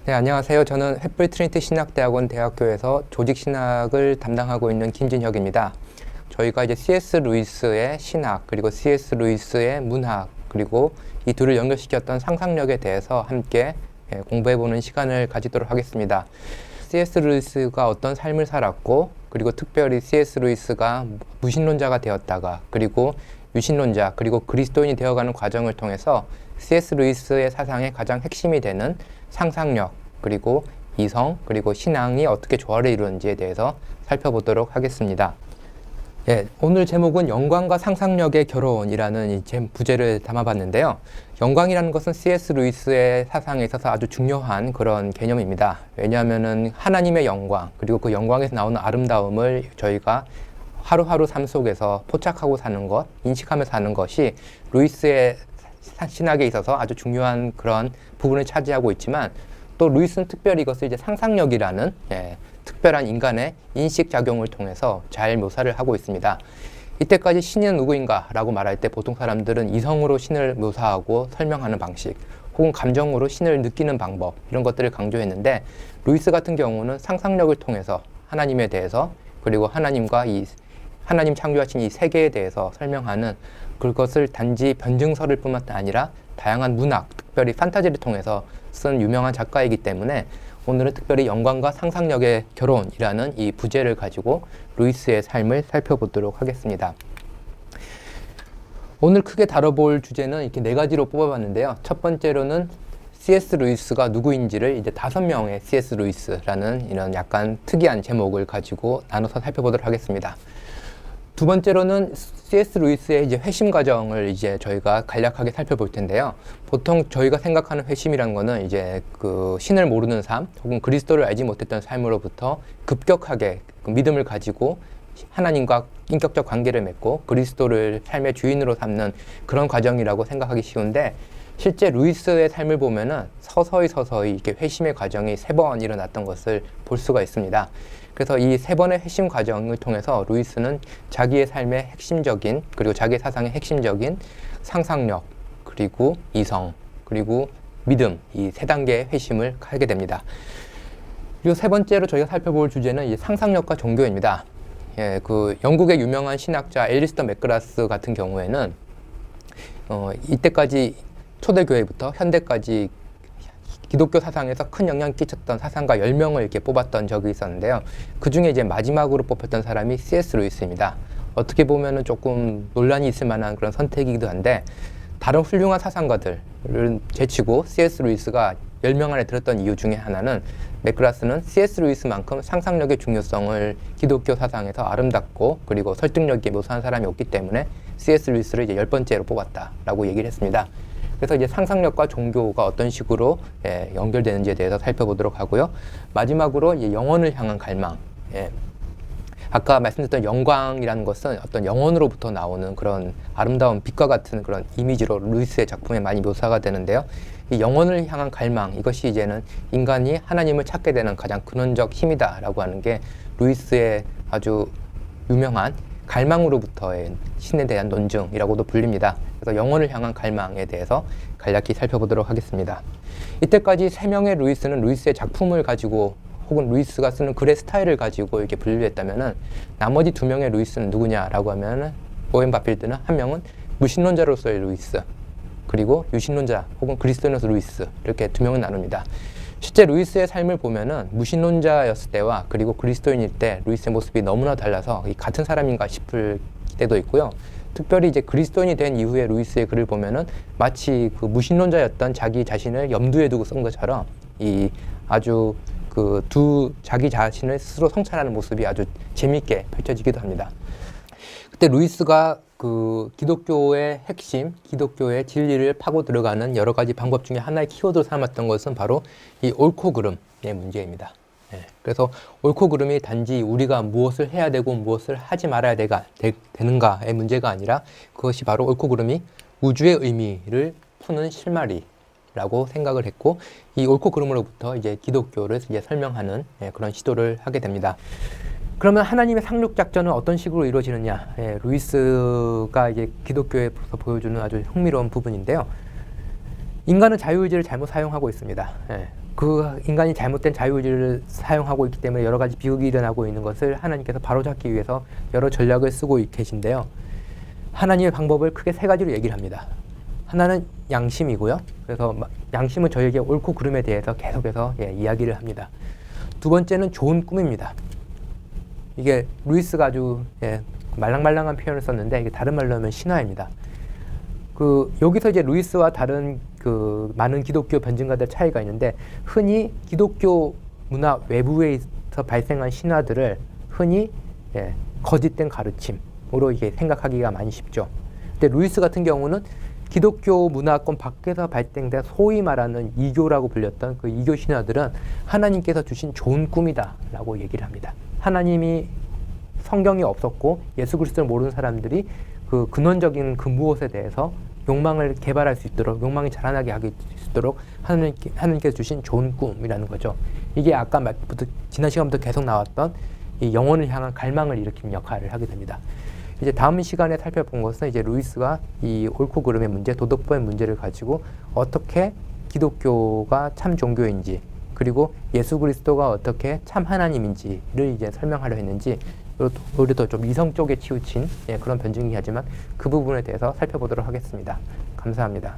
네, 안녕하세요. 저는 횃불 트리니티 신학대학원 대학교에서 조직신학을 담당하고 있는 김진혁입니다. 저희가 이제 C.S. 루이스의 신학, 그리고 C.S. 루이스의 문학, 그리고 이 둘을 연결시켰던 상상력에 대해서 함께 공부해보는 시간을 가지도록 하겠습니다. C.S. 루이스가 어떤 삶을 살았고, 그리고 특별히 C.S. 루이스가 무신론자가 되었다가, 그리고 유신론자, 그리고 그리스도인이 되어가는 과정을 통해서 C.S. 루이스의 사상의 가장 핵심이 되는 상상력, 그리고 이성, 그리고 신앙이 어떻게 조화를 이루는지에 대해서 살펴보도록 하겠습니다. 오늘 제목은 영광과 상상력의 결혼이라는 이 부제를 담아봤는데요. 영광이라는 것은 C.S. 루이스의 사상에 있어서 아주 중요한 그런 개념입니다. 왜냐하면은 하나님의 영광, 그리고 그 영광에서 나오는 아름다움을 저희가 하루하루 삶 속에서 포착하고 사는 것, 인식하며 사는 것이 루이스의 신학에 있어서 아주 중요한 그런 부분을 차지하고 있지만, 또 루이스는 특별히 이것을 이제 상상력이라는 특별한 인간의 인식작용을 통해서 잘 묘사를 하고 있습니다. 이때까지 신은 누구인가 라고 말할 때 보통 사람들은 이성으로 신을 묘사하고 설명하는 방식, 혹은 감정으로 신을 느끼는 방법, 이런 것들을 강조했는데, 루이스 같은 경우는 상상력을 통해서 하나님에 대해서, 그리고 하나님과 하나님 창조하신 이 세계에 대해서 설명하는, 그것을 단지 변증서를 뿐만 아니라 다양한 문학, 특별히 판타지를 통해서 쓴 유명한 작가이기 때문에 오늘은 특별히 영광과 상상력의 결혼이라는 이 부제를 가지고 루이스의 삶을 살펴보도록 하겠습니다. 오늘 크게 다뤄볼 주제는 이렇게 4가지로 뽑아봤는데요. 첫 번째로는 C.S. 루이스가 누구인지를 이제 5명의 C.S. 루이스라는 이런 약간 특이한 제목을 가지고 나눠서 살펴보도록 하겠습니다. 두 번째로는 C.S. 루이스의 이제 회심 과정을 이제 저희가 간략하게 살펴볼 텐데요. 보통 저희가 생각하는 회심이란 거는 이제 그 신을 모르는 삶, 혹은 그리스도를 알지 못했던 삶으로부터 급격하게 그 믿음을 가지고 하나님과 인격적 관계를 맺고 그리스도를 삶의 주인으로 삼는 그런 과정이라고 생각하기 쉬운데, 실제 루이스의 삶을 보면은 서서히 이렇게 회심의 과정이 3번 일어났던 것을 볼 수가 있습니다. 그래서 이 3번의 회심 과정을 통해서 루이스는 자기의 삶의 핵심적인, 그리고 자기의 사상의 핵심적인 상상력, 그리고 이성, 그리고 믿음, 이 3단계의 회심을 하게 됩니다. 그리고 3번째로 저희가 살펴볼 주제는 이제 상상력과 종교입니다. 그 영국의 유명한 신학자 앨리스터 맥그라스 같은 경우에는 이때까지 초대교회부터 현대까지 기독교 사상에서 큰 영향을 끼쳤던 사상가 10명을 이렇게 뽑았던 적이 있었는데요. 그 중에 이제 마지막으로 뽑혔던 사람이 C.S. 루이스입니다. 어떻게 보면은 조금 논란이 있을 만한 그런 선택이기도 한데, 다른 훌륭한 사상가들을 제치고 C.S. 루이스가 10명 안에 들었던 이유 중에 하나는, 맥그라스는 C.S. 루이스만큼 상상력의 중요성을 기독교 사상에서 아름답고 그리고 설득력 있게 묘사한 사람이 없기 때문에 C.S. 루이스를 이제 10번째로 뽑았다라고 얘기를 했습니다. 그래서 이제 상상력과 종교가 어떤 식으로 연결되는지에 대해서 살펴보도록 하고요. 마지막으로 이제 영혼을 향한 갈망. 아까 말씀드렸던 영광이라는 것은 어떤 영혼으로부터 나오는 그런 아름다운 빛과 같은 그런 이미지로 루이스의 작품에 많이 묘사가 되는데요. 이 영혼을 향한 갈망, 이것이 이제는 인간이 하나님을 찾게 되는 가장 근원적 힘이다라고 하는 게 루이스의 아주 유명한 갈망으로부터의 신에 대한 논증이라고도 불립니다. 그래서 영혼을 향한 갈망에 대해서 간략히 살펴보도록 하겠습니다. 이때까지 3명의 루이스는 루이스의 작품을 가지고, 혹은 루이스가 쓰는 글의 스타일을 가지고 이렇게 분류했다면은, 나머지 2명의 루이스는 누구냐라고 하면은, 오웬 바필드는 한 명은 무신론자로서의 루이스, 그리고 유신론자 혹은 그리스도인으로서 루이스, 이렇게 2명을 나눕니다. 실제 루이스의 삶을 보면은 무신론자였을 때와 그리고 그리스도인일 때 루이스의 모습이 너무나 달라서 같은 사람인가 싶을 때도 있고요. 특별히 이제 그리스도인이 된 이후에 루이스의 글을 보면은 마치 그 무신론자였던 자기 자신을 염두에 두고 쓴 것처럼 이 아주 그 자기 자신을 스스로 성찰하는 모습이 아주 재미있게 펼쳐지기도 합니다. 그때 루이스가 그 기독교의 핵심, 기독교의 진리를 파고 들어가는 여러 가지 방법 중에 하나의 키워드로 삼았던 것은 바로 이 옳고 그름의 문제입니다. 그래서 옳고 그름이 단지 우리가 무엇을 해야 되고 무엇을 하지 말아야 되는가의 문제가 아니라, 그것이 바로 옳고 그름이 우주의 의미를 푸는 실마리라고 생각을 했고, 이 옳고 그름으로부터 이제 기독교를 이제 설명하는 그런 시도를 하게 됩니다. 그러면 하나님의 상륙 작전은 어떤 식으로 이루어지느냐? 루이스가 이제 기독교에서 보여주는 아주 흥미로운 부분인데요. 인간은 자유의지를 잘못 사용하고 있습니다. 그 인간이 잘못된 자유의지를 사용하고 있기 때문에 여러 가지 비극이 일어나고 있는 것을 하나님께서 바로잡기 위해서 여러 전략을 쓰고 계신데요. 하나님의 방법을 크게 세 가지로 얘기를 합니다. 하나는 양심이고요. 그래서 양심은 저에게 옳고 그름에 대해서 계속해서 이야기를 합니다. 두 번째는 좋은 꿈입니다. 이게 루이스가 아주 말랑말랑한 표현을 썼는데 이게 다른 말로 하면 신화입니다. 여기서 이제 루이스와 다른 많은 기독교 변증가들 차이가 있는데, 흔히 기독교 문화 외부에서 발생한 신화들을 흔히 거짓된 가르침으로 이게 생각하기가 많이 쉽죠. 근데 루이스 같은 경우는 기독교 문화권 밖에서 발생된 소위 말하는 이교라고 불렸던 그 이교 신화들은 하나님께서 주신 좋은 꿈이다라고 얘기를 합니다. 하나님이 성경이 없었고 예수 그리스도를 모르는 사람들이 그 근원적인 그 무엇에 대해서 욕망을 개발할 수 있도록, 욕망이 자라나게 하게 수 있도록 하나님께서 주신 좋은 꿈이라는 거죠. 이게 아까 지난 시간부터 계속 나왔던 이 영혼을 향한 갈망을 일으키는 역할을 하게 됩니다. 이제 다음 시간에 살펴본 것은 이제 루이스가 이 옳고 그름의 문제, 도덕법의 문제를 가지고 어떻게 기독교가 참 종교인지, 그리고 예수 그리스도가 어떻게 참 하나님인지를 이제 설명하려 했는지, 오히려 좀 이성 쪽에 치우친 그런 변증이긴 하지만 그 부분에 대해서 살펴보도록 하겠습니다. 감사합니다.